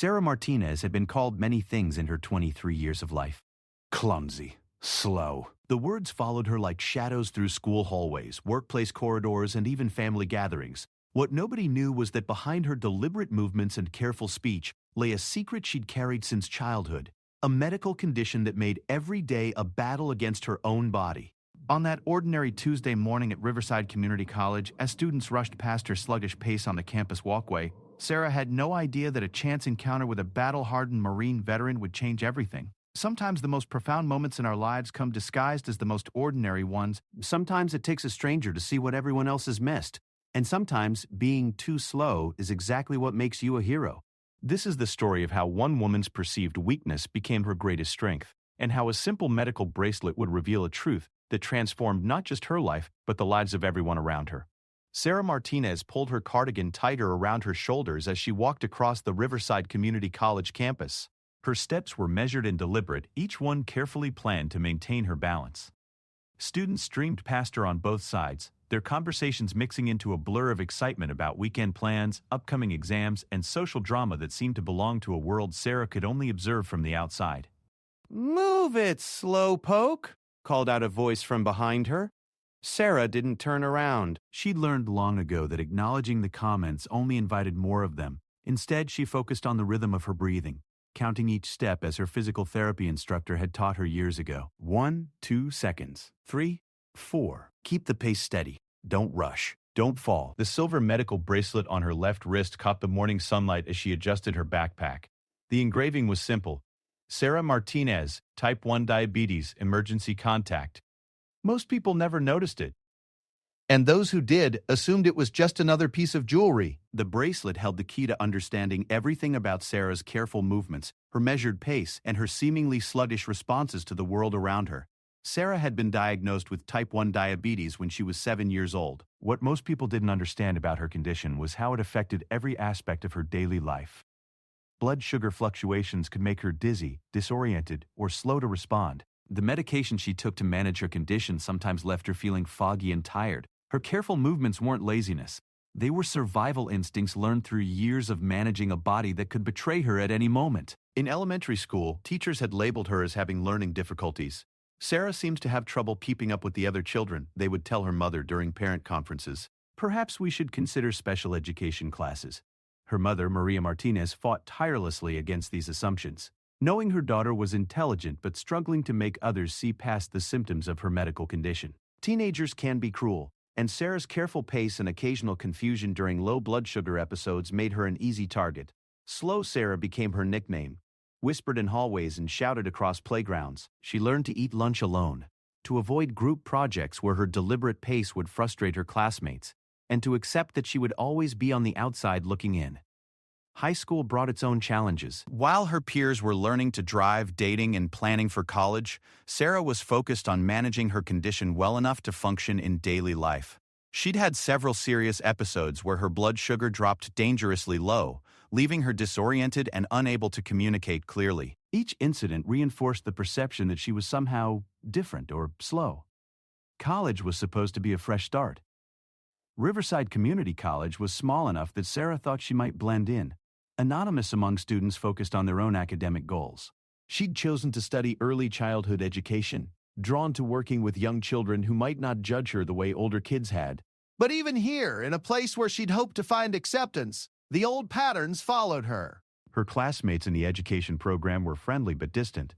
Sarah Martinez had been called many things in her 23 years of life. Clumsy, slow. The words followed her like shadows through school hallways, workplace corridors, and even family gatherings. What nobody knew was that behind her deliberate movements and careful speech lay a secret she'd carried since childhood, a medical condition that made every day a battle against her own body. On that ordinary Tuesday morning at Riverside Community College, as students rushed past her sluggish pace on the campus walkway, Sarah had no idea that a chance encounter with a battle-hardened Marine veteran would change everything. Sometimes the most profound moments in our lives come disguised as the most ordinary ones. Sometimes it takes a stranger to see what everyone else has missed. And sometimes being too slow is exactly what makes you a hero. This is the story of how one woman's perceived weakness became her greatest strength, and how a simple medical bracelet would reveal a truth that transformed not just her life, but the lives of everyone around her. Sarah Martinez pulled her cardigan tighter around her shoulders as she walked across the Riverside Community College campus. Her steps were measured and deliberate, each one carefully planned to maintain her balance. Students streamed past her on both sides, their conversations mixing into a blur of excitement about weekend plans, upcoming exams, and social drama that seemed to belong to a world Sarah could only observe from the outside. "Move it, slowpoke," called out a voice from behind her. Sarah didn't turn around. She'd learned long ago that acknowledging the comments only invited more of them. Instead, she focused on the rhythm of her breathing, counting each step as her physical therapy instructor had taught her years ago. 1, 2 seconds. 3, 4. Keep the pace steady. Don't rush. Don't fall. The silver medical bracelet on her left wrist caught the morning sunlight as she adjusted her backpack. The engraving was simple. Sarah Martinez, type 1 diabetes, emergency contact. Most people never noticed it. And those who did assumed it was just another piece of jewelry. The bracelet held the key to understanding everything about Sarah's careful movements, her measured pace, and her seemingly sluggish responses to the world around her. Sarah had been diagnosed with type 1 diabetes when she was 7 years old. What most people didn't understand about her condition was how it affected every aspect of her daily life. Blood sugar fluctuations could make her dizzy, disoriented, or slow to respond. The medication she took to manage her condition sometimes left her feeling foggy and tired. Her careful movements weren't laziness. They were survival instincts learned through years of managing a body that could betray her at any moment. In elementary school, teachers had labeled her as having learning difficulties. "Sarah seems to have trouble keeping up with the other children," they would tell her mother during parent conferences. "Perhaps we should consider special education classes." Her mother, Maria Martinez, fought tirelessly against these assumptions, knowing her daughter was intelligent but struggling to make others see past the symptoms of her medical condition. Teenagers can be cruel, and Sarah's careful pace and occasional confusion during low blood sugar episodes made her an easy target. Slow Sarah became her nickname. Whispered in hallways and shouted across playgrounds. She learned to eat lunch alone, to avoid group projects where her deliberate pace would frustrate her classmates, and to accept that she would always be on the outside looking in. High school brought its own challenges. While her peers were learning to drive, dating, and planning for college, Sarah was focused on managing her condition well enough to function in daily life. She'd had several serious episodes where her blood sugar dropped dangerously low, leaving her disoriented and unable to communicate clearly. Each incident reinforced the perception that she was somehow different or slow. College was supposed to be a fresh start. Riverside Community College was small enough that Sarah thought she might blend in, anonymous among students focused on their own academic goals. She'd chosen to study early childhood education, drawn to working with young children who might not judge her the way older kids had. But even here, in a place where she'd hoped to find acceptance, the old patterns followed her. Her classmates in the education program were friendly but distant.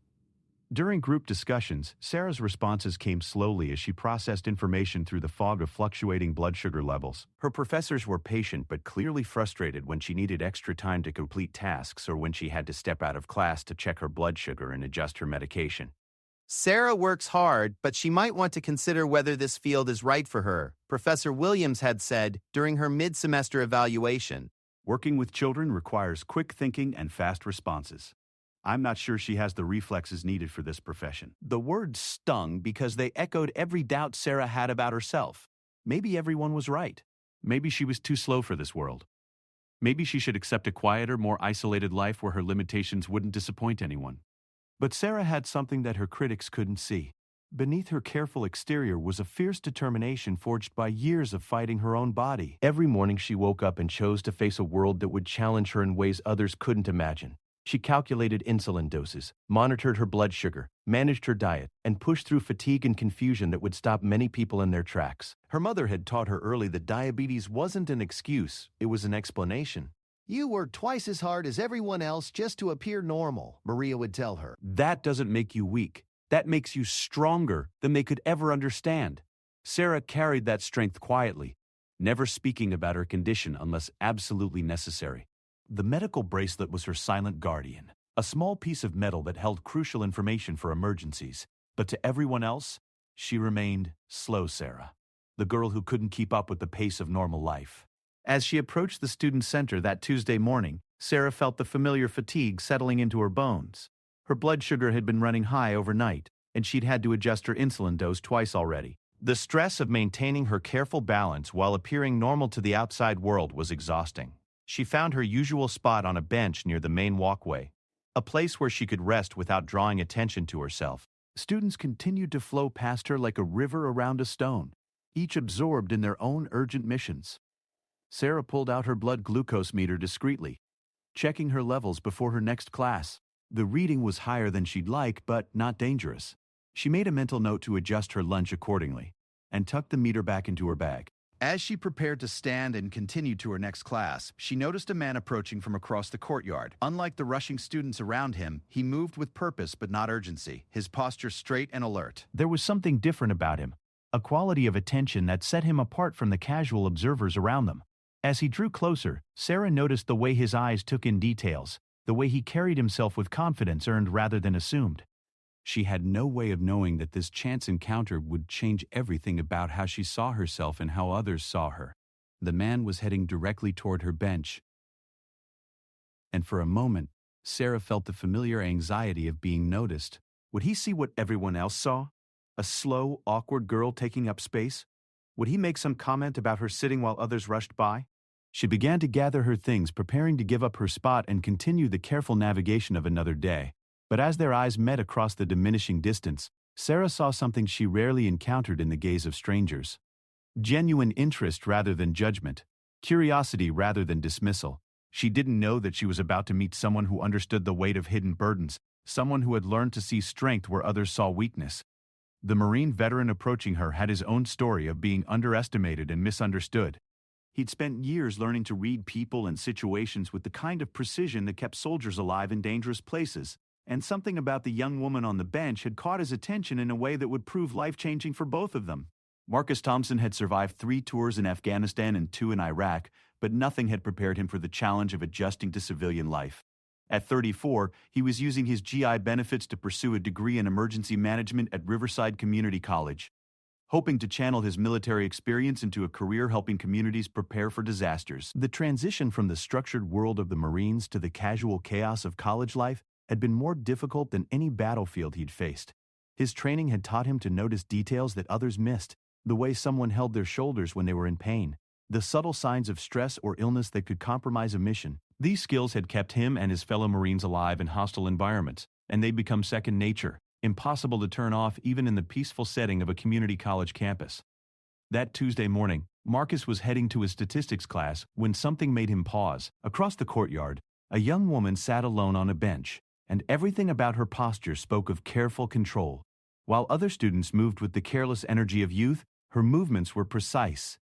During group discussions, Sarah's responses came slowly as she processed information through the fog of fluctuating blood sugar levels. Her professors were patient but clearly frustrated when she needed extra time to complete tasks or when she had to step out of class to check her blood sugar and adjust her medication. Sarah works hard, but she might want to consider whether this field is right for her, Professor Williams had said during her mid-semester evaluation. Working with children requires quick thinking and fast responses. I'm not sure she has the reflexes needed for this profession. The words stung because they echoed every doubt Sarah had about herself. Maybe everyone was right. Maybe she was too slow for this world. Maybe she should accept a quieter, more isolated life where her limitations wouldn't disappoint anyone. But Sarah had something that her critics couldn't see. Beneath her careful exterior was a fierce determination forged by years of fighting her own body. Every morning she woke up and chose to face a world that would challenge her in ways others couldn't imagine. She calculated insulin doses, monitored her blood sugar, managed her diet, and pushed through fatigue and confusion that would stop many people in their tracks. Her mother had taught her early that diabetes wasn't an excuse, it was an explanation. "You work twice as hard as everyone else just to appear normal," Maria would tell her. That doesn't make you weak. That makes you stronger than they could ever understand. Sarah carried that strength quietly, never speaking about her condition unless absolutely necessary. The medical bracelet was her silent guardian, a small piece of metal that held crucial information for emergencies. But to everyone else, she remained slow Sarah, the girl who couldn't keep up with the pace of normal life. As she approached the student center that Tuesday morning, Sarah felt the familiar fatigue settling into her bones. Her blood sugar had been running high overnight, and she'd had to adjust her insulin dose twice already. The stress of maintaining her careful balance while appearing normal to the outside world was exhausting. She found her usual spot on a bench near the main walkway, a place where she could rest without drawing attention to herself. Students continued to flow past her like a river around a stone, each absorbed in their own urgent missions. Sarah pulled out her blood glucose meter discreetly, checking her levels before her next class. The reading was higher than she'd like, but not dangerous. She made a mental note to adjust her lunch accordingly, and tucked the meter back into her bag. As she prepared to stand and continue to her next class, she noticed a man approaching from across the courtyard. Unlike the rushing students around him, he moved with purpose but not urgency, his posture straight and alert. There was something different about him, a quality of attention that set him apart from the casual observers around them. As he drew closer, Sarah noticed the way his eyes took in details, the way he carried himself with confidence earned rather than assumed. She had no way of knowing that this chance encounter would change everything about how she saw herself and how others saw her. The man was heading directly toward her bench, and for a moment, Sarah felt the familiar anxiety of being noticed. Would he see what everyone else saw? A slow, awkward girl taking up space? Would he make some comment about her sitting while others rushed by? She began to gather her things, preparing to give up her spot and continue the careful navigation of another day. But as their eyes met across the diminishing distance, Sarah saw something she rarely encountered in the gaze of strangers. Genuine interest rather than judgment, curiosity rather than dismissal. She didn't know that she was about to meet someone who understood the weight of hidden burdens, someone who had learned to see strength where others saw weakness. The Marine veteran approaching her had his own story of being underestimated and misunderstood. He'd spent years learning to read people and situations with the kind of precision that kept soldiers alive in dangerous places. And something about the young woman on the bench had caught his attention in a way that would prove life-changing for both of them. Marcus Thompson had survived 3 tours in Afghanistan and 2 in Iraq, but nothing had prepared him for the challenge of adjusting to civilian life. At 34, he was using his GI benefits to pursue a degree in emergency management at Riverside Community College, hoping to channel his military experience into a career helping communities prepare for disasters. The transition from the structured world of the Marines to the casual chaos of college life had been more difficult than any battlefield he'd faced. His training had taught him to notice details that others missed, the way someone held their shoulders when they were in pain, the subtle signs of stress or illness that could compromise a mission. These skills had kept him and his fellow Marines alive in hostile environments, and they'd become second nature, impossible to turn off even in the peaceful setting of a community college campus. That Tuesday morning, Marcus was heading to his statistics class when something made him pause. Across the courtyard, a young woman sat alone on a bench, and everything about her posture spoke of careful control. While other students moved with the careless energy of youth, her movements were precise,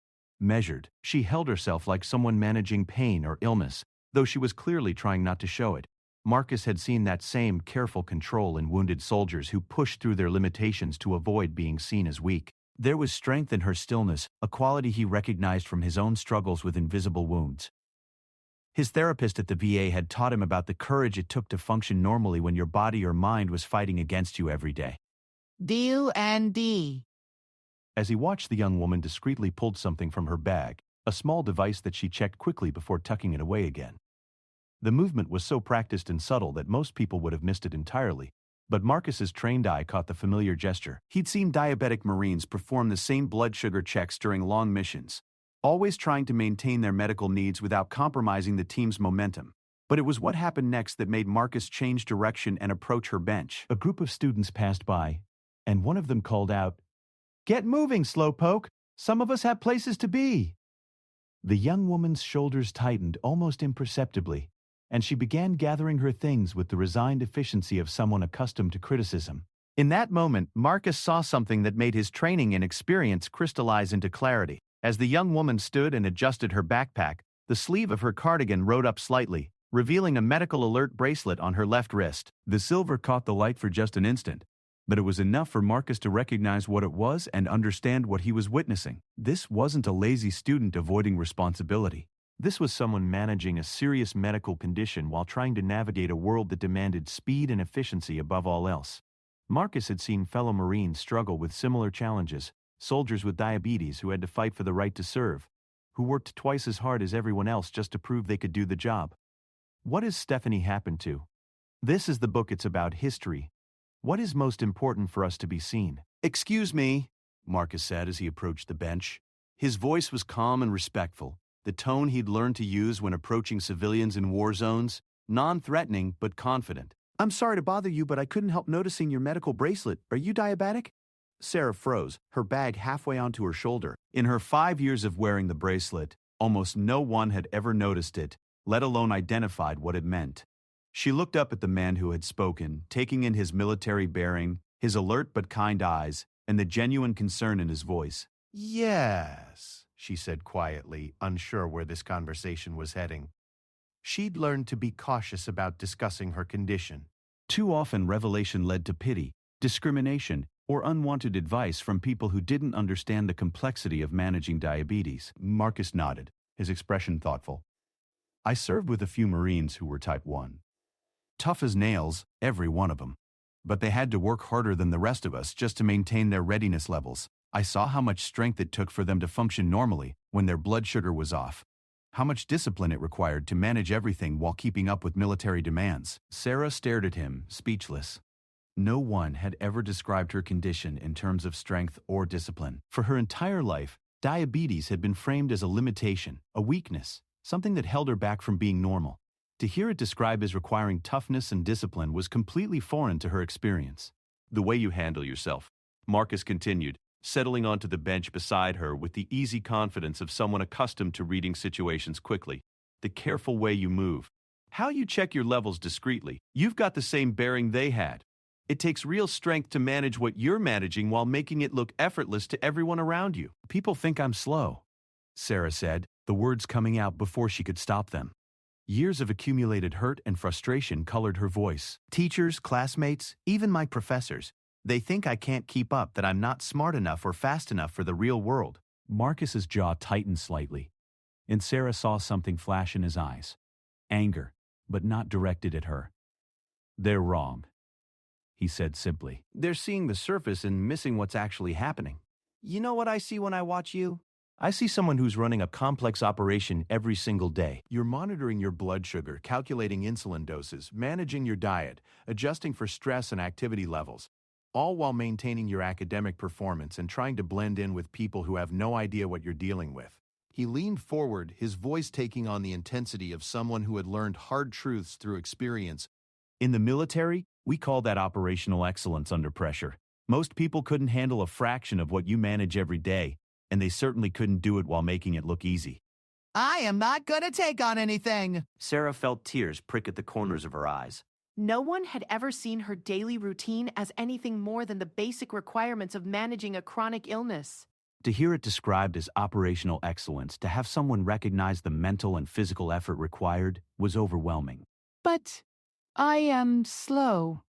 measured. She held herself like someone managing pain or illness, though she was clearly trying not to show it. Marcus had seen that same careful control in wounded soldiers who pushed through their limitations to avoid being seen as weak. There was strength in her stillness, a quality he recognized from his own struggles with invisible wounds. His therapist at the VA had taught him about the courage it took to function normally when your body or mind was fighting against you every day. Do and D. As he watched, the young woman discreetly pulled something from her bag, a small device that she checked quickly before tucking it away again. The movement was so practiced and subtle that most people would have missed it entirely, but Marcus's trained eye caught the familiar gesture. He'd seen diabetic Marines perform the same blood sugar checks during long missions, always trying to maintain their medical needs without compromising the team's momentum. But it was what happened next that made Marcus change direction and approach her bench. A group of students passed by, and one of them called out, "Get moving, slowpoke! Some of us have places to be!" The young woman's shoulders tightened almost imperceptibly, and she began gathering her things with the resigned efficiency of someone accustomed to criticism. In that moment, Marcus saw something that made his training and experience crystallize into clarity. As the young woman stood and adjusted her backpack, the sleeve of her cardigan rode up slightly, revealing a medical alert bracelet on her left wrist. The silver caught the light for just an instant, but it was enough for Marcus to recognize what it was and understand what he was witnessing. This wasn't a lazy student avoiding responsibility. This was someone managing a serious medical condition while trying to navigate a world that demanded speed and efficiency above all else. Marcus had seen fellow Marines struggle with similar challenges, soldiers with diabetes who had to fight for the right to serve, who worked twice as hard as everyone else just to prove they could do the job. What has Stephanie happened to? This is the book. It's about history. What is most important for us to be seen? "Excuse me," Marcus said as he approached the bench. His voice was calm and respectful, the tone he'd learned to use when approaching civilians in war zones, non-threatening but confident. "I'm sorry to bother you, but I couldn't help noticing your medical bracelet. Are you diabetic?" Sarah froze, her bag halfway onto her shoulder. In her 5 years of wearing the bracelet, almost no one had ever noticed it, let alone identified what it meant. She looked up at the man who had spoken, taking in his military bearing, his alert but kind eyes, and the genuine concern in his voice. "Yes," she said quietly, unsure where this conversation was heading. She'd learned to be cautious about discussing her condition. Too often revelation led to pity, discrimination, or unwanted advice from people who didn't understand the complexity of managing diabetes. Marcus nodded, his expression thoughtful. "I served with a few Marines who were type 1. Tough as nails, every one of them. But they had to work harder than the rest of us just to maintain their readiness levels. I saw how much strength it took for them to function normally when their blood sugar was off. How much discipline it required to manage everything while keeping up with military demands." Sarah stared at him, speechless. No one had ever described her condition in terms of strength or discipline. For her entire life, diabetes had been framed as a limitation, a weakness, something that held her back from being normal. To hear it described as requiring toughness and discipline was completely foreign to her experience. "The way you handle yourself," Marcus continued, settling onto the bench beside her with the easy confidence of someone accustomed to reading situations quickly. "The careful way you move. How you check your levels discreetly. You've got the same bearing they had. It takes real strength to manage what you're managing while making it look effortless to everyone around you." "People think I'm slow," Sarah said, the words coming out before she could stop them. Years of accumulated hurt and frustration colored her voice. "Teachers, classmates, even my professors. They think I can't keep up, that I'm not smart enough or fast enough for the real world." Marcus's jaw tightened slightly, and Sarah saw something flash in his eyes. Anger, but not directed at her. "They're wrong," he said simply. "They're seeing the surface and missing what's actually happening. You know what I see when I watch you? I see someone who's running a complex operation every single day. You're monitoring your blood sugar, calculating insulin doses, managing your diet, adjusting for stress and activity levels, all while maintaining your academic performance and trying to blend in with people who have no idea what you're dealing with." He leaned forward, his voice taking on the intensity of someone who had learned hard truths through experience. "In the military, we call that operational excellence under pressure. Most people couldn't handle a fraction of what you manage every day, and they certainly couldn't do it while making it look easy." I am not gonna take on anything. Sarah felt tears prick at the corners of her eyes. No one had ever seen her daily routine as anything more than the basic requirements of managing a chronic illness. To hear it described as operational excellence, to have someone recognize the mental and physical effort required, was overwhelming. But I am slow,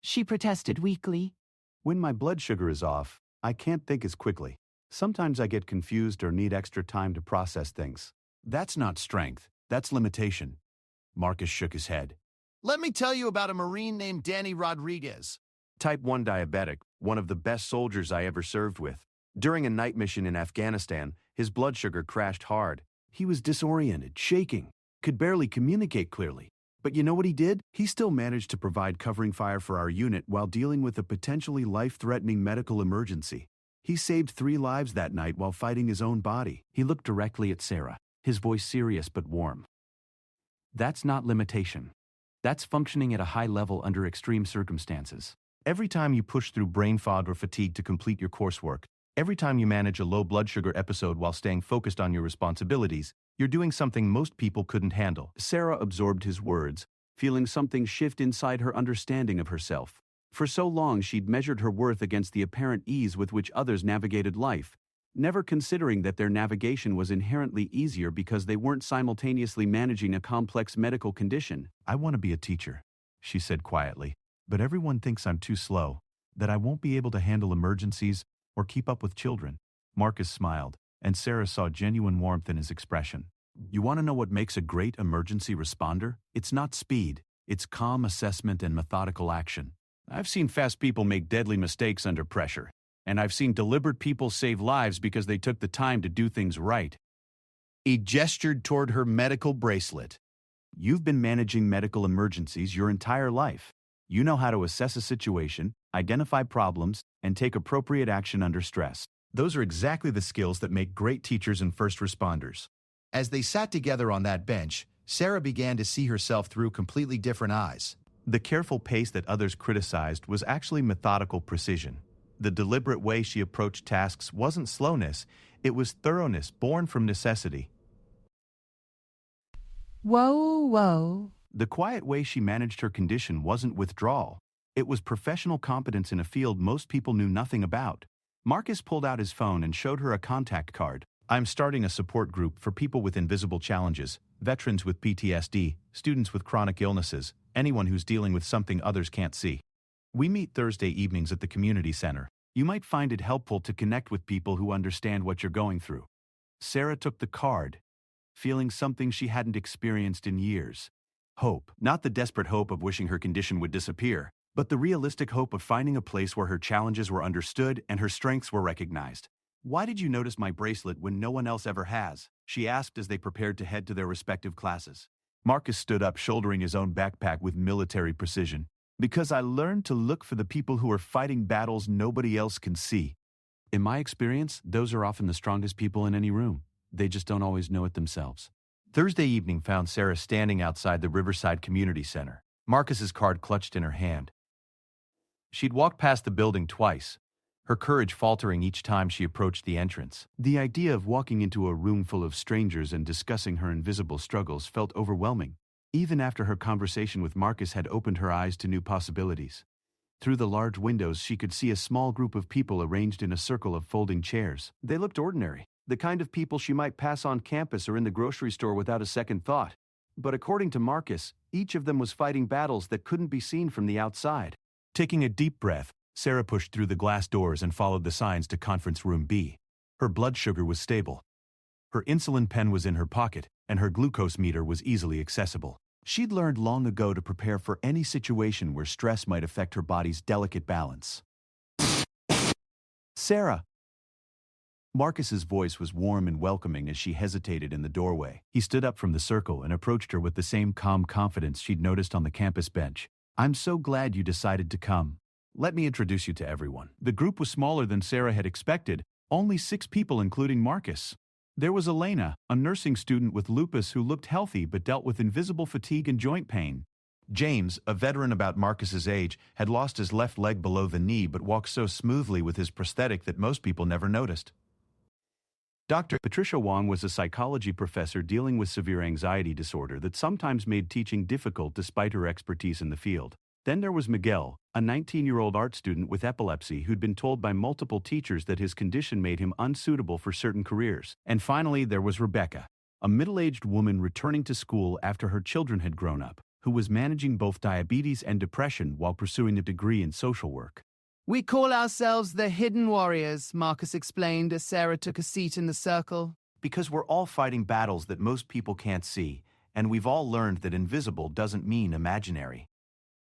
she protested weakly. "When my blood sugar is off, I can't think as quickly. Sometimes I get confused or need extra time to process things. That's not strength, that's limitation." Marcus shook his head. "Let me tell you about a Marine named Danny Rodriguez. Type 1 diabetic, one of the best soldiers I ever served with. During a night mission in Afghanistan, his blood sugar crashed hard. He was disoriented, shaking, could barely communicate clearly. But you know what he did? He still managed to provide covering fire for our unit while dealing with a potentially life-threatening medical emergency. He saved 3 lives that night while fighting his own body." He looked directly at Sarah, his voice serious but warm. "That's not limitation. That's functioning at a high level under extreme circumstances. Every time you push through brain fog or fatigue to complete your coursework, every time you manage a low blood sugar episode while staying focused on your responsibilities, you're doing something most people couldn't handle. Sarah absorbed his words, feeling something shift inside her understanding of herself. For so long she'd measured her worth against the apparent ease with which others navigated life, never considering that their navigation was inherently easier because they weren't simultaneously managing a complex medical condition. "I want to be a teacher," she said quietly, "but everyone thinks I'm too slow, that I won't be able to handle emergencies or keep up with children." Marcus smiled, and Sarah saw genuine warmth in his expression. "You want to know what makes a great emergency responder? It's not speed, it's calm assessment and methodical action. I've seen fast people make deadly mistakes under pressure, and I've seen deliberate people save lives because they took the time to do things right." He gestured toward her medical bracelet. "You've been managing medical emergencies your entire life. You know how to assess a situation, identify problems, and take appropriate action under stress. Those are exactly the skills that make great teachers and first responders." As they sat together on that bench, Sarah began to see herself through completely different eyes. The careful pace that others criticized was actually methodical precision. The deliberate way she approached tasks wasn't slowness, it was thoroughness born from necessity. Whoa, whoa. The quiet way she managed her condition wasn't withdrawal. It was professional competence in a field most people knew nothing about. Marcus pulled out his phone and showed her a contact card. "I'm starting a support group for people with invisible challenges, veterans with PTSD, students with chronic illnesses, anyone who's dealing with something others can't see. We meet Thursday evenings at the community center. You might find it helpful to connect with people who understand what you're going through." Sarah took the card, feeling something she hadn't experienced in years. Hope, not the desperate hope of wishing her condition would disappear, but the realistic hope of finding a place where her challenges were understood and her strengths were recognized. "Why did you notice my bracelet when no one else ever has?" she asked as they prepared to head to their respective classes. Marcus stood up, shouldering his own backpack with military precision. "Because I learned to look for the people who are fighting battles nobody else can see. In my experience, those are often the strongest people in any room. They just don't always know it themselves." Thursday evening found Sarah standing outside the Riverside Community Center, Marcus's card clutched in her hand. She'd walked past the building twice, her courage faltering each time she approached the entrance. The idea of walking into a room full of strangers and discussing her invisible struggles felt overwhelming. Even after her conversation with Marcus had opened her eyes to new possibilities. Through the large windows she could see a small group of people arranged in a circle of folding chairs. They looked ordinary, the kind of people she might pass on campus or in the grocery store without a second thought. But according to Marcus, each of them was fighting battles that couldn't be seen from the outside. Taking a deep breath, Sarah pushed through the glass doors and followed the signs to Conference Room B. Her blood sugar was stable. Her insulin pen was in her pocket, and her glucose meter was easily accessible. She'd learned long ago to prepare for any situation where stress might affect her body's delicate balance. "Sarah!" Marcus's voice was warm and welcoming as she hesitated in the doorway. He stood up from the circle and approached her with the same calm confidence she'd noticed on the campus bench. "I'm so glad you decided to come. Let me introduce you to everyone." The group was smaller than Sarah had expected, only 6 people including Marcus. There was Elena, a nursing student with lupus who looked healthy but dealt with invisible fatigue and joint pain. James, a veteran about Marcus's age, had lost his left leg below the knee but walked so smoothly with his prosthetic that most people never noticed. Dr. Patricia Wong was a psychology professor dealing with severe anxiety disorder that sometimes made teaching difficult despite her expertise in the field. Then there was Miguel, a 19-year-old art student with epilepsy who'd been told by multiple teachers that his condition made him unsuitable for certain careers. And finally, there was Rebecca, a middle-aged woman returning to school after her children had grown up, who was managing both diabetes and depression while pursuing a degree in social work. "We call ourselves the Hidden Warriors," Marcus explained as Sarah took a seat in the circle. "Because we're all fighting battles that most people can't see, and we've all learned that invisible doesn't mean imaginary."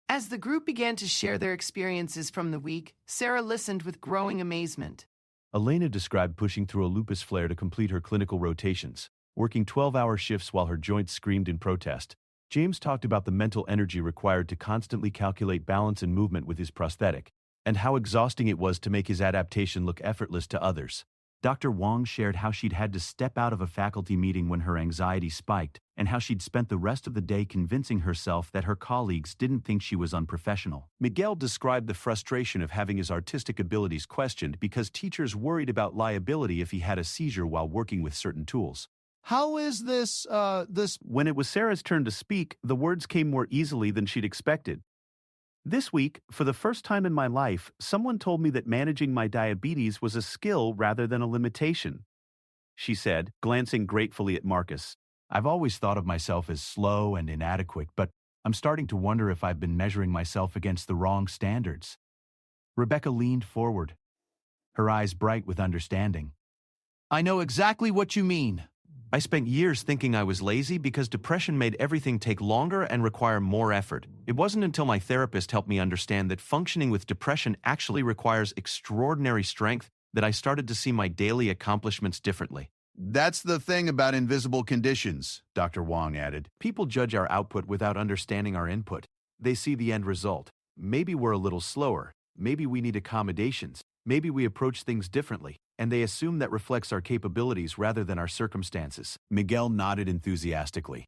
As the group began to share their experiences from the week, Sarah listened with growing amazement. Elena described pushing through a lupus flare to complete her clinical rotations, working 12-hour shifts while her joints screamed in protest. James talked about the mental energy required to constantly calculate balance and movement with his prosthetic, and how exhausting it was to make his adaptation look effortless to others. Dr. Wong shared how she'd had to step out of a faculty meeting when her anxiety spiked, and how she'd spent the rest of the day convincing herself that her colleagues didn't think she was unprofessional. Miguel described the frustration of having his artistic abilities questioned because teachers worried about liability if he had a seizure while working with certain tools. How is this? When it was Sarah's turn to speak, the words came more easily than she'd expected. This week, for the first time in my life, someone told me that managing my diabetes was a skill rather than a limitation, she said, glancing gratefully at Marcus. I've always thought of myself as slow and inadequate, but I'm starting to wonder if I've been measuring myself against the wrong standards. Rebecca leaned forward, her eyes bright with understanding. I know exactly what you mean. I spent years thinking I was lazy because depression made everything take longer and require more effort. It wasn't until my therapist helped me understand that functioning with depression actually requires extraordinary strength that I started to see my daily accomplishments differently. That's the thing about invisible conditions, Dr. Wong added. People judge our output without understanding our input. They see the end result. Maybe we're a little slower. Maybe we need accommodations. Maybe we approach things differently, and they assume that reflects our capabilities rather than our circumstances. Miguel nodded enthusiastically.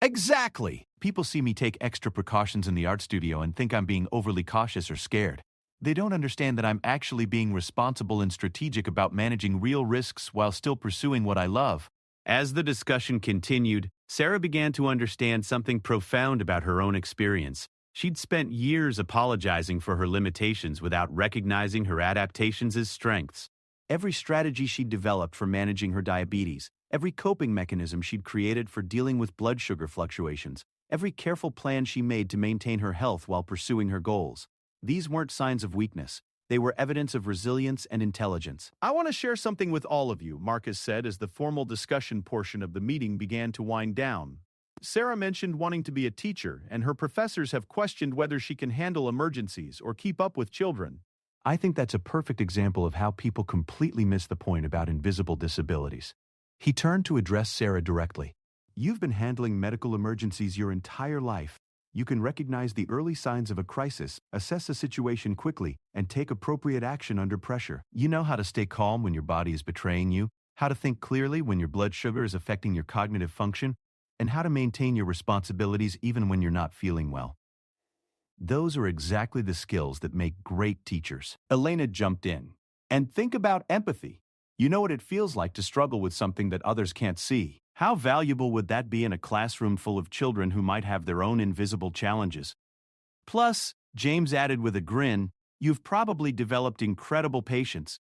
Exactly! People see me take extra precautions in the art studio and think I'm being overly cautious or scared. They don't understand that I'm actually being responsible and strategic about managing real risks while still pursuing what I love. As the discussion continued, Sarah began to understand something profound about her own experience. She'd spent years apologizing for her limitations without recognizing her adaptations as strengths. Every strategy she'd developed for managing her diabetes, every coping mechanism she'd created for dealing with blood sugar fluctuations, every careful plan she made to maintain her health while pursuing her goals. These weren't signs of weakness. They were evidence of resilience and intelligence. I want to share something with all of you, Marcus said as the formal discussion portion of the meeting began to wind down. Sarah mentioned wanting to be a teacher, and her professors have questioned whether she can handle emergencies or keep up with children. I think that's a perfect example of how people completely miss the point about invisible disabilities. He turned to address Sarah directly. You've been handling medical emergencies your entire life. You can recognize the early signs of a crisis, assess a situation quickly, and take appropriate action under pressure. You know how to stay calm when your body is betraying you, how to think clearly when your blood sugar is affecting your cognitive function, and how to maintain your responsibilities even when you're not feeling well. Those are exactly the skills that make great teachers. Elena jumped in. And think about empathy. You know what it feels like to struggle with something that others can't see. How valuable would that be in a classroom full of children who might have their own invisible challenges? Plus, James added with a grin, you've probably developed incredible patience.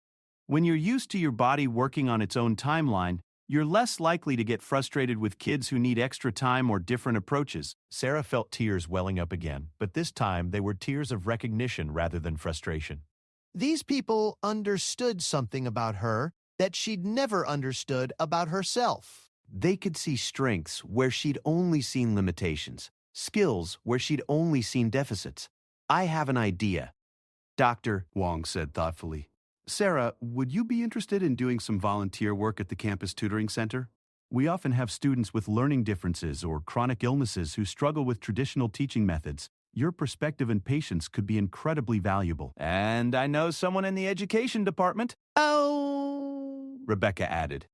When you're used to your body working on its own timeline, you're less likely to get frustrated with kids who need extra time or different approaches. Sarah felt tears welling up again, but this time they were tears of recognition rather than frustration. These people understood something about her that she'd never understood about herself. They could see strengths where she'd only seen limitations, skills where she'd only seen deficits. I have an idea, Dr. Wong said thoughtfully. Sarah, would you be interested in doing some volunteer work at the campus tutoring center? We often have students with learning differences or chronic illnesses who struggle with traditional teaching methods. Your perspective and patience could be incredibly valuable. And I know someone in the education department. Oh, Rebecca added.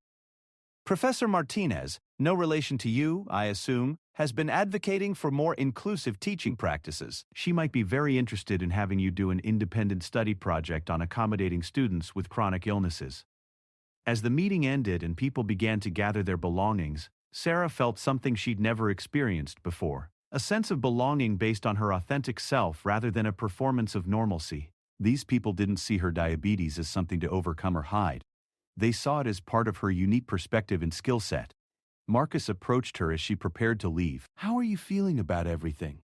Professor Martinez, no relation to you, I assume, has been advocating for more inclusive teaching practices. She might be very interested in having you do an independent study project on accommodating students with chronic illnesses. As the meeting ended and people began to gather their belongings, Sarah felt something she'd never experienced before. A sense of belonging based on her authentic self rather than a performance of normalcy. These people didn't see her diabetes as something to overcome or hide. They saw it as part of her unique perspective and skill set. Marcus approached her as she prepared to leave. How are you feeling about everything?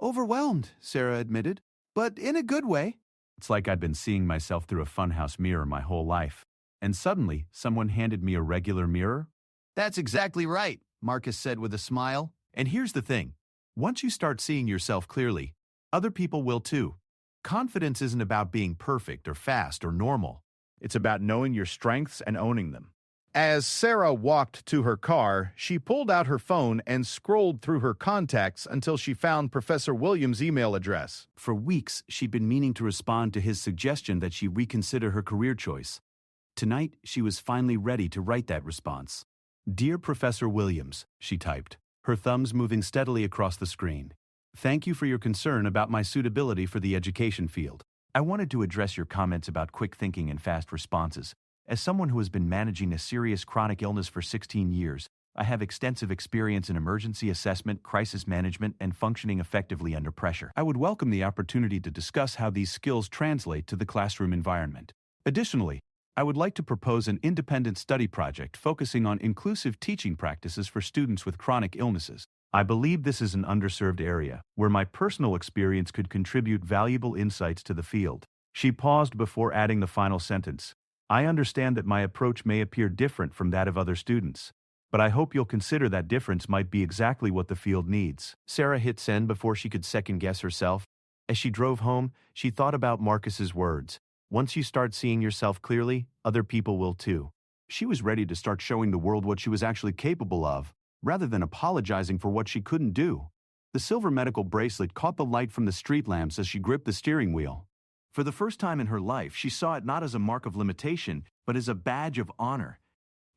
overwhelmed, Sarah admitted, but in a good way. It's like I'd been seeing myself through a funhouse mirror my whole life. And suddenly, someone handed me a regular mirror. That's exactly right, Marcus said with a smile. And here's the thing. Once you start seeing yourself clearly, other people will too. Confidence isn't about being perfect or fast or normal. It's about knowing your strengths and owning them. As Sarah walked to her car, she pulled out her phone and scrolled through her contacts until she found Professor Williams' email address. For weeks, she'd been meaning to respond to his suggestion that she reconsider her career choice. Tonight, she was finally ready to write that response. "Dear Professor Williams," she typed, her thumbs moving steadily across the screen. "Thank you for your concern about my suitability for the education field. I wanted to address your comments about quick thinking and fast responses. As someone who has been managing a serious chronic illness for 16 years, I have extensive experience in emergency assessment, crisis management, and functioning effectively under pressure. I would welcome the opportunity to discuss how these skills translate to the classroom environment. Additionally, I would like to propose an independent study project focusing on inclusive teaching practices for students with chronic illnesses. I believe this is an underserved area where my personal experience could contribute valuable insights to the field." She paused before adding the final sentence. "I understand that my approach may appear different from that of other students, but I hope you'll consider that difference might be exactly what the field needs." Sarah hit send before she could second-guess herself. As she drove home, she thought about Marcus's words. "Once you start seeing yourself clearly, other people will too." She was ready to start showing the world what she was actually capable of, rather than apologizing for what she couldn't do. The silver medical bracelet caught the light from the street lamps as she gripped the steering wheel. For the first time in her life, she saw it not as a mark of limitation, but as a badge of honor.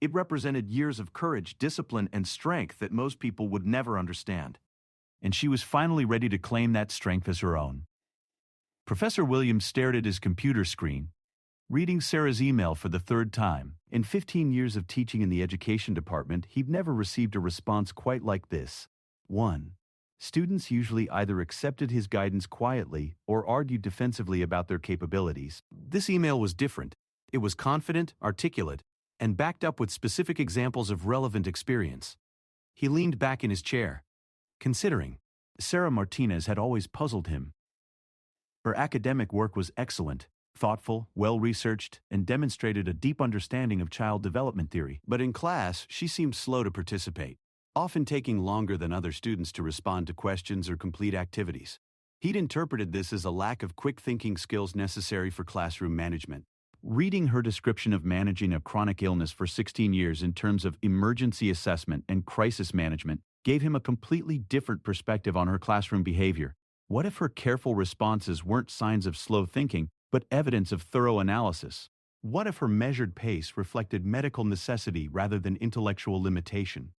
It represented years of courage, discipline, and strength that most people would never understand. And she was finally ready to claim that strength as her own. Professor Williams stared at his computer screen, reading Sarah's email for the third time. In 15 years of teaching in the education department, he'd never received a response quite like this. 1. Students usually either accepted his guidance quietly or argued defensively about their capabilities. This email was different. It was confident, articulate, and backed up with specific examples of relevant experience. He leaned back in his chair, considering. Sarah Martinez had always puzzled him. Her academic work was excellent, thoughtful, well-researched, and demonstrated a deep understanding of child development theory. But in class, she seemed slow to participate, often taking longer than other students to respond to questions or complete activities. He'd interpreted this as a lack of quick thinking skills necessary for classroom management. Reading her description of managing a chronic illness for 16 years in terms of emergency assessment and crisis management gave him a completely different perspective on her classroom behavior. What if her careful responses weren't signs of slow thinking, but evidence of thorough analysis? What if her measured pace reflected medical necessity rather than intellectual limitation?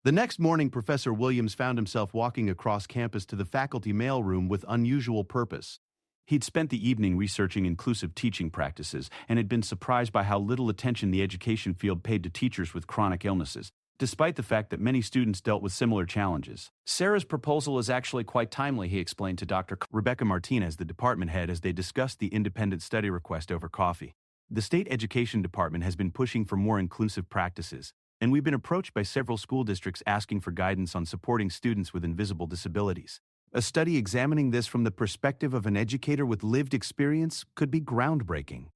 The next morning, Professor Williams found himself walking across campus to the faculty mailroom with unusual purpose. He'd spent the evening researching inclusive teaching practices and had been surprised by how little attention the education field paid to teachers with chronic illnesses, despite the fact that many students dealt with similar challenges. "Sarah's proposal is actually quite timely," he explained to Dr. Rebecca Martinez, the department head, as they discussed the independent study request over coffee. "The state education department has been pushing for more inclusive practices, and we've been approached by several school districts asking for guidance on supporting students with invisible disabilities. A study examining this from the perspective of an educator with lived experience could be groundbreaking."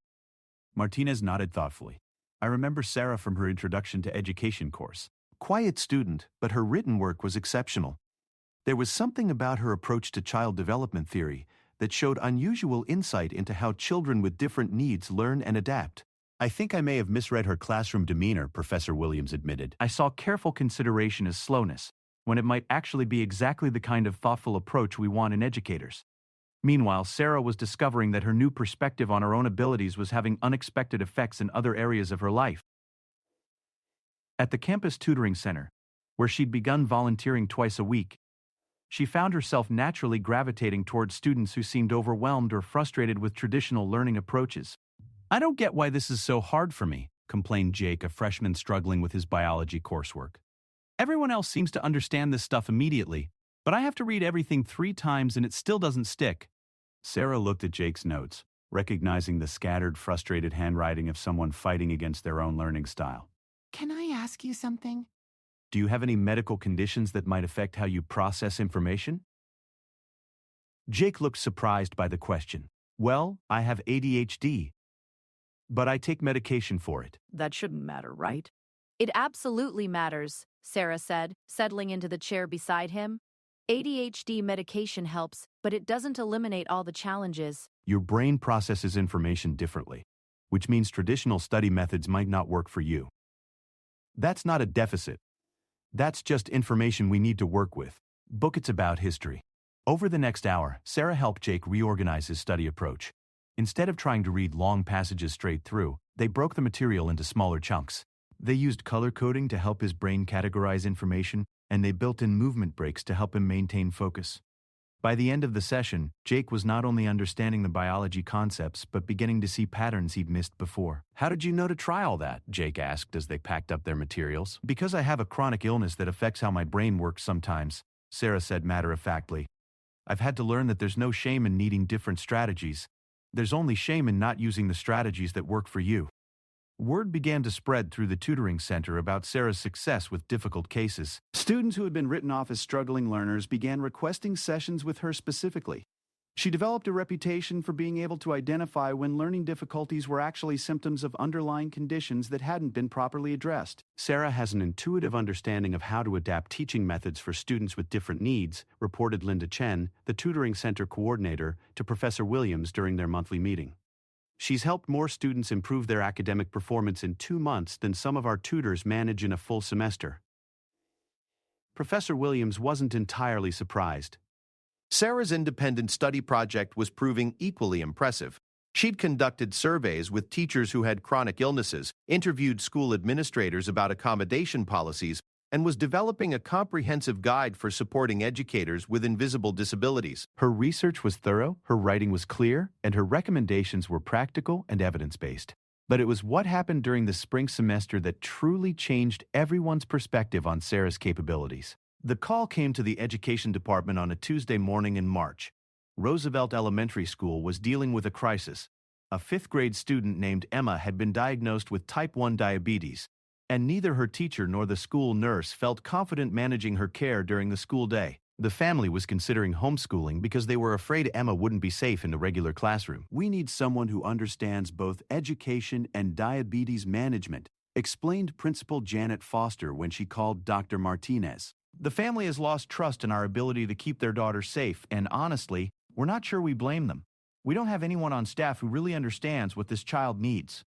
Martinez nodded thoughtfully. "I remember Sarah from her Introduction to Education course. Quiet student, but her written work was exceptional. There was something about her approach to child development theory that showed unusual insight into how children with different needs learn and adapt." "I think I may have misread her classroom demeanor," Professor Williams admitted. "I saw careful consideration as slowness, when it might actually be exactly the kind of thoughtful approach we want in educators." Meanwhile, Sarah was discovering that her new perspective on her own abilities was having unexpected effects in other areas of her life. At the campus tutoring center, where she'd begun volunteering twice a week, she found herself naturally gravitating towards students who seemed overwhelmed or frustrated with traditional learning approaches. "I don't get why this is so hard for me," complained Jake, a freshman struggling with his biology coursework. "Everyone else seems to understand this stuff immediately, but I have to read everything 3 times and it still doesn't stick." Sarah looked at Jake's notes, recognizing the scattered, frustrated handwriting of someone fighting against their own learning style. Can I ask you something? "Do you have any medical conditions that might affect how you process information?" Jake looked surprised by the question. "Well, I have ADHD, but I take medication for it." That shouldn't matter, right? It absolutely matters, Sarah said, settling into the chair beside him. ADHD medication helps, but it doesn't eliminate all the challenges. Your brain processes information differently, which means traditional study methods might not work for you. That's not a deficit. That's just information we need to work with. Book it's about history. Over the next hour, Sarah helped Jake reorganize his study approach. Instead of trying to read long passages straight through, They broke the material into smaller chunks. They used color coding to help his brain categorize information, and they built in movement breaks to help him maintain focus. By the end of the session, Jake was not only understanding the biology concepts, but beginning to see patterns he'd missed before. "How did you know to try all that?" Jake asked as they packed up their materials. "Because I have a chronic illness that affects how my brain works sometimes," Sarah said matter-of-factly. "I've had to learn that there's no shame in needing different strategies. There's only shame in not using the strategies that work for you." Word began to spread through the tutoring center about Sarah's success with difficult cases. Students who had been written off as struggling learners began requesting sessions with her specifically. She developed a reputation for being able to identify when learning difficulties were actually symptoms of underlying conditions that hadn't been properly addressed. "Sarah has an intuitive understanding of how to adapt teaching methods for students with different needs," reported Linda Chen, the tutoring center coordinator, to Professor Williams during their monthly meeting. "She's helped more students improve their academic performance in 2 months than some of our tutors manage in a full semester." Professor Williams wasn't entirely surprised. Sarah's independent study project was proving equally impressive. She'd conducted surveys with teachers who had chronic illnesses, interviewed school administrators about accommodation policies, and was developing a comprehensive guide for supporting educators with invisible disabilities. Her research was thorough, her writing was clear, and her recommendations were practical and evidence-based. But it was what happened during the spring semester that truly changed everyone's perspective on Sarah's capabilities. The call came to the education department on a Tuesday morning in March. Roosevelt Elementary School was dealing with a crisis. A 5th-grade student named Emma had been diagnosed with type 1 diabetes, and neither her teacher nor the school nurse felt confident managing her care during the school day. The family was considering homeschooling because they were afraid Emma wouldn't be safe in the regular classroom. "We need someone who understands both education and diabetes management," explained Principal Janet Foster when she called Dr. Martinez. "The family has lost trust in our ability to keep their daughter safe, and honestly, we're not sure we blame them. We don't have anyone on staff who really understands what this child needs."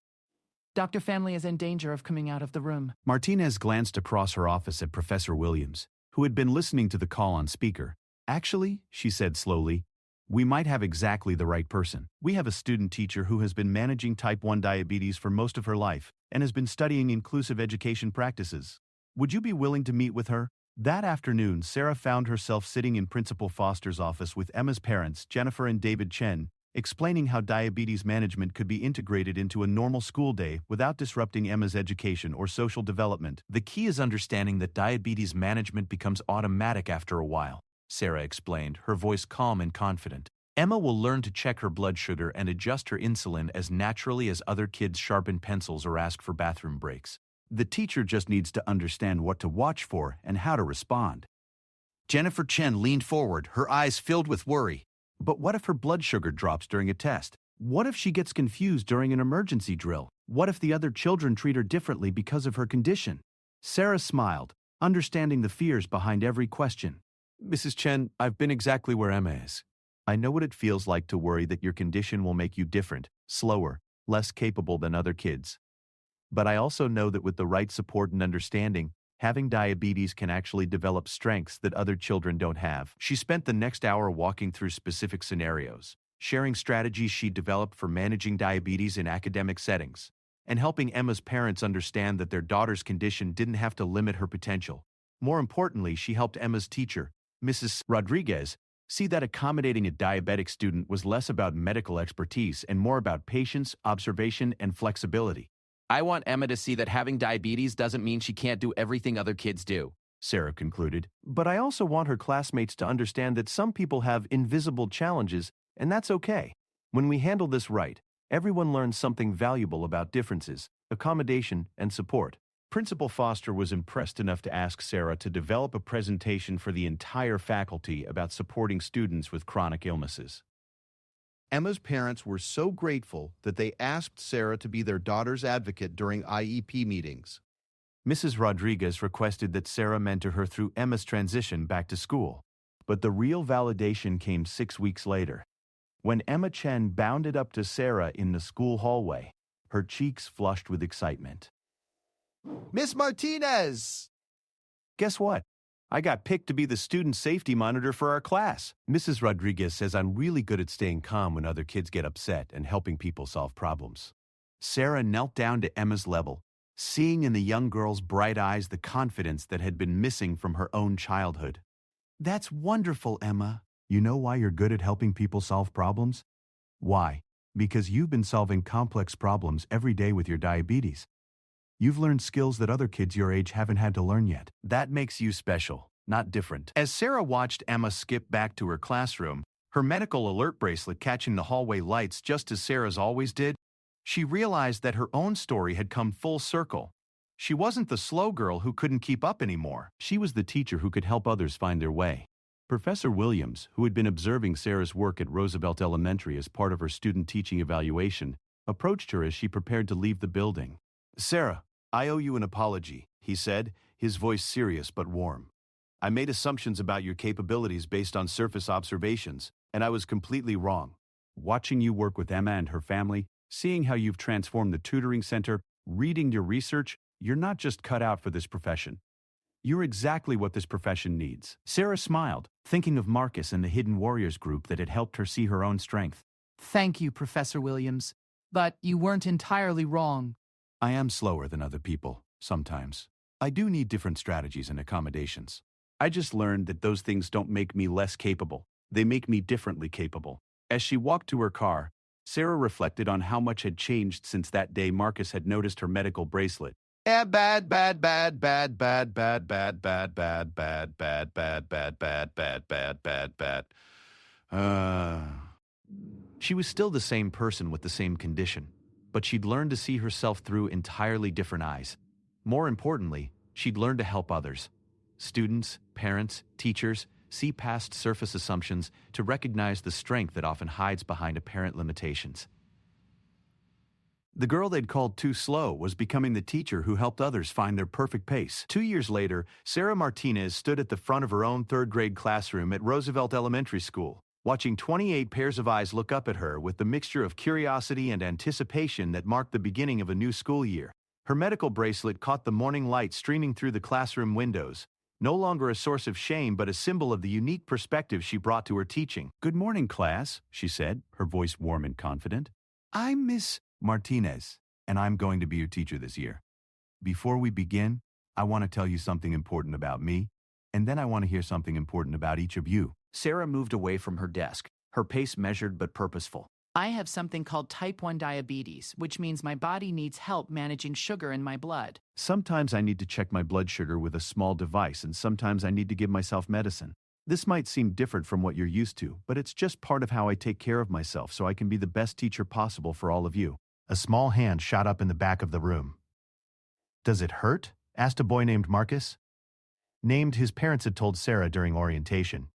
Dr. Family is in danger of coming out of the room. Martinez glanced across her office at Professor Williams, who had been listening to the call on speaker. "Actually," she said slowly, "we might have exactly the right person. We have a student teacher who has been managing type 1 diabetes for most of her life and has been studying inclusive education practices. Would you be willing to meet with her?" That afternoon, Sarah found herself sitting in Principal Foster's office with Emma's parents, Jennifer and David Chen, explaining how diabetes management could be integrated into a normal school day without disrupting Emma's education or social development. "The key is understanding that diabetes management becomes automatic after a while," Sarah explained, her voice calm and confident. "Emma will learn to check her blood sugar and adjust her insulin as naturally as other kids sharpen pencils or ask for bathroom breaks. The teacher just needs to understand what to watch for and how to respond." Jennifer Chen leaned forward, her eyes filled with worry. "But what if her blood sugar drops during a test? What if she gets confused during an emergency drill? What if the other children treat her differently because of her condition?" Sarah smiled, understanding the fears behind every question. "Mrs. Chen, I've been exactly where Emma is. I know what it feels like to worry that your condition will make you different, slower, less capable than other kids. But I also know that with the right support and understanding, having diabetes can actually develop strengths that other children don't have." She spent the next hour walking through specific scenarios, sharing strategies she developed for managing diabetes in academic settings, and helping Emma's parents understand that their daughter's condition didn't have to limit her potential. More importantly, she helped Emma's teacher, Mrs. Rodriguez, see that accommodating a diabetic student was less about medical expertise and more about patience, observation, and flexibility. "I want Emma to see that having diabetes doesn't mean she can't do everything other kids do," Sarah concluded. "But I also want her classmates to understand that some people have invisible challenges, and that's okay. When we handle this right, everyone learns something valuable about differences, accommodation, and support." Principal Foster was impressed enough to ask Sarah to develop a presentation for the entire faculty about supporting students with chronic illnesses. Emma's parents were so grateful that they asked Sarah to be their daughter's advocate during IEP meetings. Mrs. Rodriguez requested that Sarah mentor her through Emma's transition back to school. But the real validation came 6 weeks later, when Emma Chen bounded up to Sarah in the school hallway, her cheeks flushed with excitement. "Miss Martinez!" "Guess what? I got picked to be the student safety monitor for our class." Mrs. Rodriguez says I'm really good at staying calm when other kids get upset and helping people solve problems. Sarah knelt down to Emma's level, seeing in the young girl's bright eyes the confidence that had been missing from her own childhood. That's wonderful, Emma. You know why you're good at helping people solve problems? Why? Because you've been solving complex problems every day with your diabetes. You've learned skills that other kids your age haven't had to learn yet. That makes you special, not different. As Sarah watched Emma skip back to her classroom, her medical alert bracelet catching the hallway lights just as Sarah's always did, she realized that her own story had come full circle. She wasn't the slow girl who couldn't keep up anymore. She was the teacher who could help others find their way. Professor Williams, who had been observing Sarah's work at Roosevelt Elementary as part of her student teaching evaluation, approached her as she prepared to leave the building. "Sarah, I owe you an apology," he said, his voice serious but warm. "I made assumptions about your capabilities based on surface observations, and I was completely wrong. Watching you work with Emma and her family, seeing how you've transformed the tutoring center, reading your research, you're not just cut out for this profession. You're exactly what this profession needs." Sarah smiled, thinking of Marcus and the Hidden Warriors group that had helped her see her own strength. Thank you, Professor Williams. But you weren't entirely wrong. I am slower than other people, sometimes. I do need different strategies and accommodations. I just learned that those things don't make me less capable. They make me differently capable. As she walked to her car, Sarah reflected on how much had changed since that day Marcus had noticed her medical bracelet. Bad, bad, bad, bad, bad, bad, bad, bad, bad, bad, bad, bad, bad, bad, bad, bad, bad, bad. She was still the same person with the same condition, but she'd learned to see herself through entirely different eyes. More importantly, she'd learned to help others. Students, parents, teachers, see past surface assumptions to recognize the strength that often hides behind apparent limitations. The girl they'd called too slow was becoming the teacher who helped others find their perfect pace. 2 years later, Sarah Martinez stood at the front of her own third-grade classroom at Roosevelt Elementary School, watching 28 pairs of eyes look up at her with the mixture of curiosity and anticipation that marked the beginning of a new school year. Her medical bracelet caught the morning light streaming through the classroom windows, no longer a source of shame but a symbol of the unique perspective she brought to her teaching. "Good morning, class," she said, her voice warm and confident. "I'm Miss Martinez, and I'm going to be your teacher this year. Before we begin, I want to tell you something important about me, and then I want to hear something important about each of you." Sarah moved away from her desk, her pace measured but purposeful. I have something called type 1 diabetes, which means my body needs help managing sugar in my blood. Sometimes I need to check my blood sugar with a small device, and sometimes I need to give myself medicine. This might seem different from what you're used to, but it's just part of how I take care of myself so I can be the best teacher possible for all of you. A small hand shot up in the back of the room. "Does it hurt?" asked a boy named Marcus. Named his parents had told Sarah during orientation.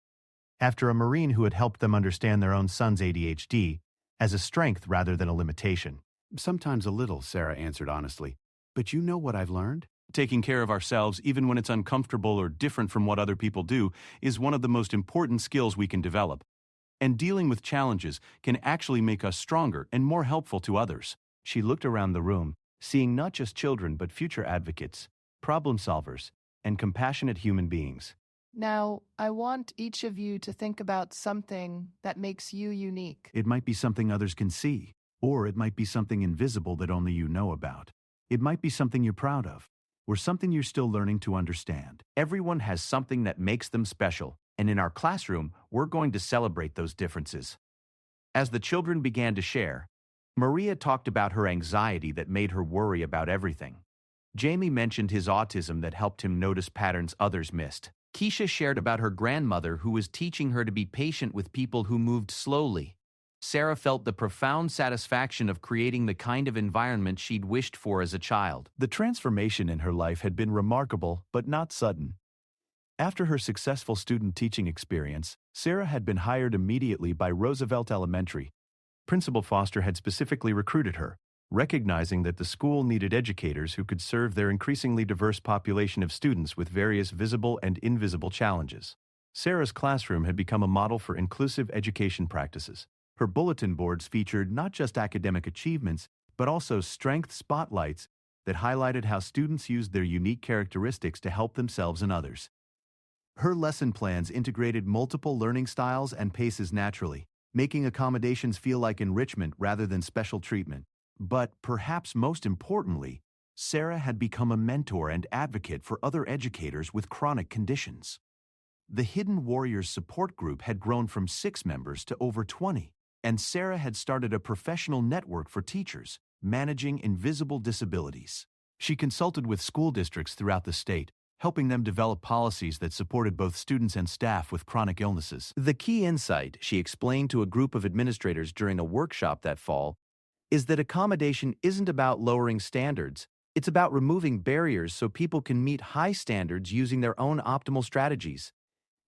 After a Marine who had helped them understand their own son's ADHD as a strength rather than a limitation. "Sometimes a little," Sarah answered honestly. "But you know what I've learned? Taking care of ourselves, even when it's uncomfortable or different from what other people do, is one of the most important skills we can develop. And dealing with challenges can actually make us stronger and more helpful to others." She looked around the room, seeing not just children but future advocates, problem solvers, and compassionate human beings. Now, I want each of you to think about something that makes you unique. It might be something others can see, or it might be something invisible that only you know about. It might be something you're proud of, or something you're still learning to understand. Everyone has something that makes them special, and in our classroom, we're going to celebrate those differences. As the children began to share, Maria talked about her anxiety that made her worry about everything. Jamie mentioned his autism that helped him notice patterns others missed. Keisha shared about her grandmother who was teaching her to be patient with people who moved slowly. Sarah felt the profound satisfaction of creating the kind of environment she'd wished for as a child. The transformation in her life had been remarkable, but not sudden. After her successful student teaching experience, Sarah had been hired immediately by Roosevelt Elementary. Principal Foster had specifically recruited her, recognizing that the school needed educators who could serve their increasingly diverse population of students with various visible and invisible challenges. Sarah's classroom had become a model for inclusive education practices. Her bulletin boards featured not just academic achievements, but also strength spotlights that highlighted how students used their unique characteristics to help themselves and others. Her lesson plans integrated multiple learning styles and paces naturally, making accommodations feel like enrichment rather than special treatment. But perhaps most importantly, Sarah had become a mentor and advocate for other educators with chronic conditions. The Hidden Warriors support group had grown from 6 members to over 20, and Sarah had started a professional network for teachers managing invisible disabilities. She consulted with school districts throughout the state, helping them develop policies that supported both students and staff with chronic illnesses. The key insight, she explained to a group of administrators during a workshop that fall, is that accommodation isn't about lowering standards. It's about removing barriers so people can meet high standards using their own optimal strategies.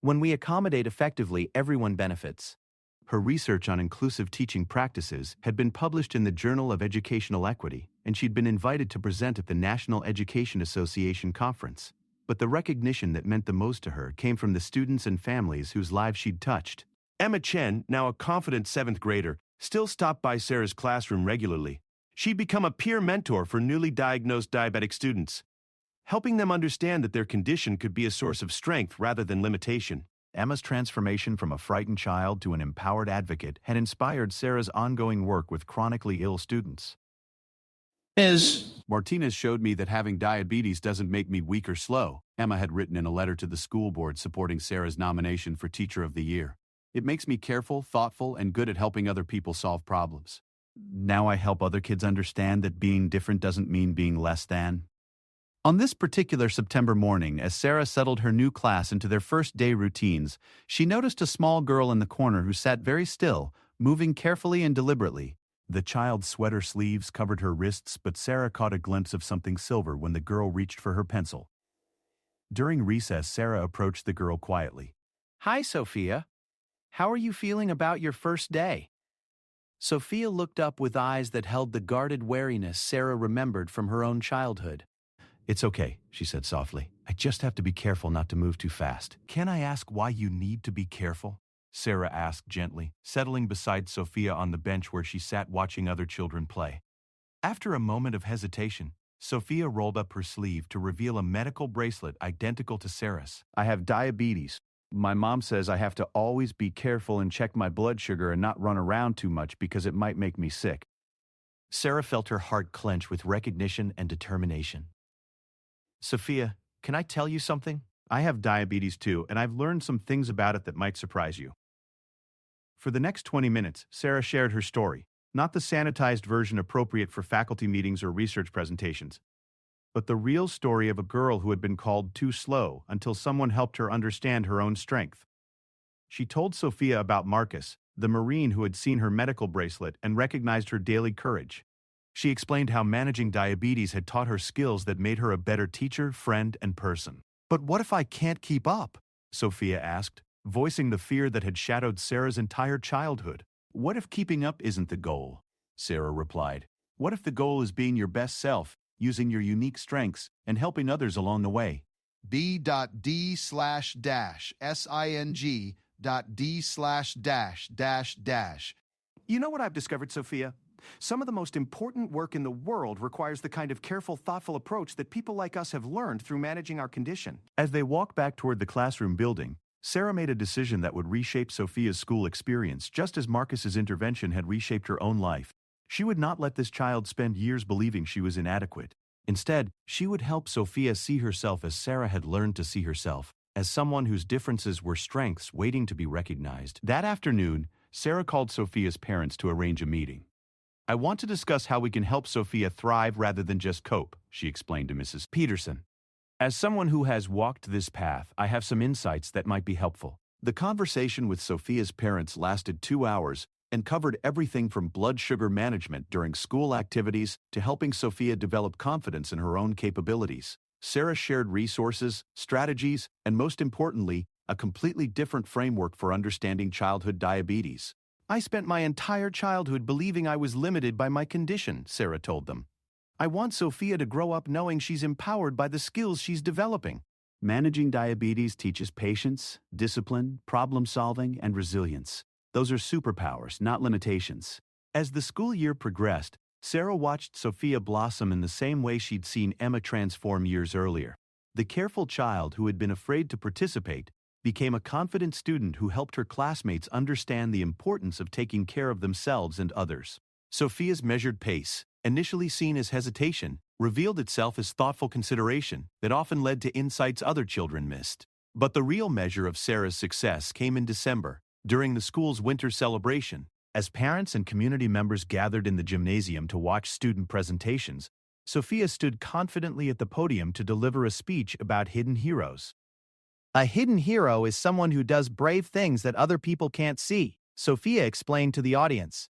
When we accommodate effectively, everyone benefits. Her research on inclusive teaching practices had been published in the Journal of Educational Equity, and she'd been invited to present at the National Education Association conference. But the recognition that meant the most to her came from the students and families whose lives she'd touched. Emma Chen, now a confident 7th grader, still stopped by Sarah's classroom regularly. She'd become a peer mentor for newly diagnosed diabetic students, helping them understand that their condition could be a source of strength rather than limitation. Emma's transformation from a frightened child to an empowered advocate had inspired Sarah's ongoing work with chronically ill students. Martinez showed me that having diabetes doesn't make me weak or slow, Emma had written in a letter to the school board supporting Sarah's nomination for Teacher of the Year. It makes me careful, thoughtful, and good at helping other people solve problems. Now I help other kids understand that being different doesn't mean being less than. On this particular September morning, as Sarah settled her new class into their first day routines, she noticed a small girl in the corner who sat very still, moving carefully and deliberately. The child's sweater sleeves covered her wrists, but Sarah caught a glimpse of something silver when the girl reached for her pencil. During recess, Sarah approached the girl quietly. "Hi, Sophia. How are you feeling about your first day?" Sophia looked up with eyes that held the guarded wariness Sarah remembered from her own childhood. "It's okay," she said softly. "I just have to be careful not to move too fast." "Can I ask why you need to be careful?" Sarah asked gently, settling beside Sophia on the bench where she sat watching other children play. After a moment of hesitation, Sophia rolled up her sleeve to reveal a medical bracelet identical to Sarah's. I have diabetes. My mom says I have to always be careful and check my blood sugar and not run around too much because it might make me sick. Sarah felt her heart clench with recognition and determination. "Sophia, can I tell you something? I have diabetes too, and I've learned some things about it that might surprise you." For the next 20 minutes, Sarah shared her story, not the sanitized version appropriate for faculty meetings or research presentations, but the real story of a girl who had been called too slow until someone helped her understand her own strength. She told Sophia about Marcus, the Marine who had seen her medical bracelet and recognized her daily courage. She explained how managing diabetes had taught her skills that made her a better teacher, friend, and person. "But what if I can't keep up?" Sophia asked, voicing the fear that had shadowed Sarah's entire childhood. "What if keeping up isn't the goal?" Sarah replied. "What if the goal is being your best self, using your unique strengths, and helping others along the way?" B.D/sing.D/dash. You know what I've discovered, Sophia? Some of the most important work in the world requires the kind of careful, thoughtful approach that people like us have learned through managing our condition. As they walked back toward the classroom building, Sarah made a decision that would reshape Sophia's school experience, just as Marcus's intervention had reshaped her own life. She would not let this child spend years believing she was inadequate. Instead, she would help Sophia see herself as Sarah had learned to see herself, as someone whose differences were strengths waiting to be recognized. That afternoon, Sarah called Sophia's parents to arrange a meeting. "I want to discuss how we can help Sophia thrive rather than just cope," she explained to Mrs. Peterson. "As someone who has walked this path, I have some insights that might be helpful." The conversation with Sophia's parents lasted 2 hours and covered everything from blood sugar management during school activities to helping Sophia develop confidence in her own capabilities. Sarah shared resources, strategies, and most importantly, a completely different framework for understanding childhood diabetes. "I spent my entire childhood believing I was limited by my condition," Sarah told them. "I want Sophia to grow up knowing she's empowered by the skills she's developing." Managing diabetes teaches patience, discipline, problem-solving, and resilience. Those are superpowers, not limitations. As the school year progressed, Sarah watched Sophia blossom in the same way she'd seen Emma transform years earlier. The careful child who had been afraid to participate became a confident student who helped her classmates understand the importance of taking care of themselves and others. Sophia's measured pace, initially seen as hesitation, revealed itself as thoughtful consideration that often led to insights other children missed. But the real measure of Sarah's success came in December, during the school's winter celebration. As parents and community members gathered in the gymnasium to watch student presentations, Sophia stood confidently at the podium to deliver a speech about hidden heroes. A hidden hero is someone who does brave things that other people can't see, Sophia explained to the audience.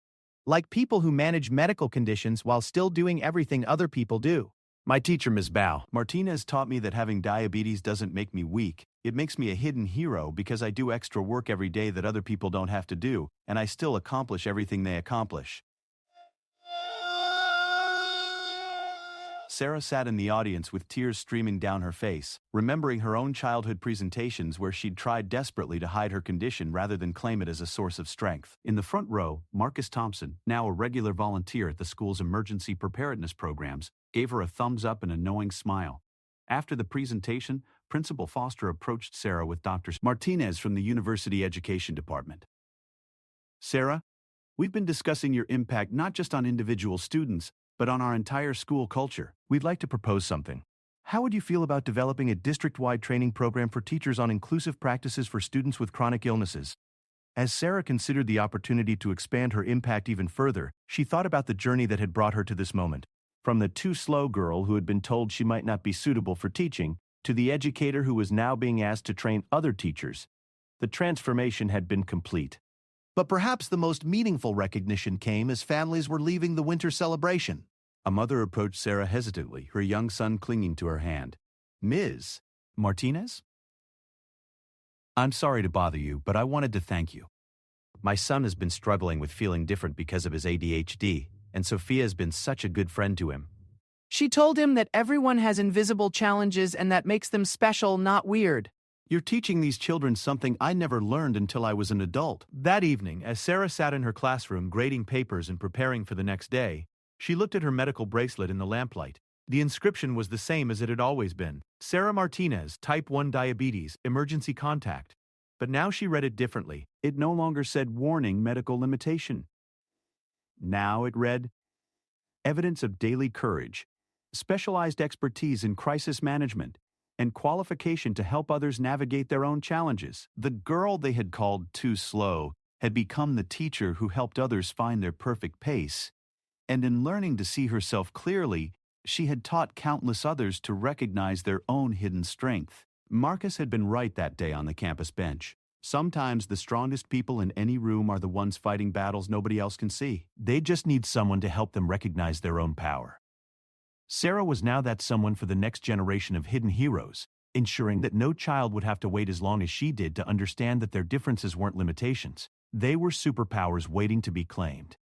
Like people who manage medical conditions while still doing everything other people do. My teacher, Ms. Bao Martinez, taught me that having diabetes doesn't make me weak. It makes me a hidden hero because I do extra work every day that other people don't have to do, and I still accomplish everything they accomplish. Sarah sat in the audience with tears streaming down her face, remembering her own childhood presentations where she'd tried desperately to hide her condition rather than claim it as a source of strength. In the front row, Marcus Thompson, now a regular volunteer at the school's emergency preparedness programs, gave her a thumbs up and a knowing smile. After the presentation, Principal Foster approached Sarah with Dr. Martinez from the University Education Department. Sarah, we've been discussing your impact not just on individual students, but on our entire school culture. We'd like to propose something. How would you feel about developing a district-wide training program for teachers on inclusive practices for students with chronic illnesses? As Sarah considered the opportunity to expand her impact even further, she thought about the journey that had brought her to this moment. From the too slow girl who had been told she might not be suitable for teaching, to the educator who was now being asked to train other teachers, the transformation had been complete. But perhaps the most meaningful recognition came as families were leaving the winter celebration. A mother approached Sarah hesitantly, her young son clinging to her hand. Ms. Martinez? I'm sorry to bother you, but I wanted to thank you. My son has been struggling with feeling different because of his ADHD, and Sophia has been such a good friend to him. She told him that everyone has invisible challenges and that makes them special, not weird. You're teaching these children something I never learned until I was an adult. That evening, as Sarah sat in her classroom grading papers and preparing for the next day, she looked at her medical bracelet in the lamplight. The inscription was the same as it had always been. Sarah Martinez, type 1 diabetes, emergency contact. But now she read it differently. It no longer said warning medical limitation. Now it read, evidence of daily courage, specialized expertise in crisis management, and qualification to help others navigate their own challenges. The girl they had called too slow had become the teacher who helped others find their perfect pace. And in learning to see herself clearly, she had taught countless others to recognize their own hidden strength. Marcus had been right that day on the campus bench. Sometimes the strongest people in any room are the ones fighting battles nobody else can see. They just need someone to help them recognize their own power. Sarah was now that someone for the next generation of hidden heroes, ensuring that no child would have to wait as long as she did to understand that their differences weren't limitations. They were superpowers waiting to be claimed.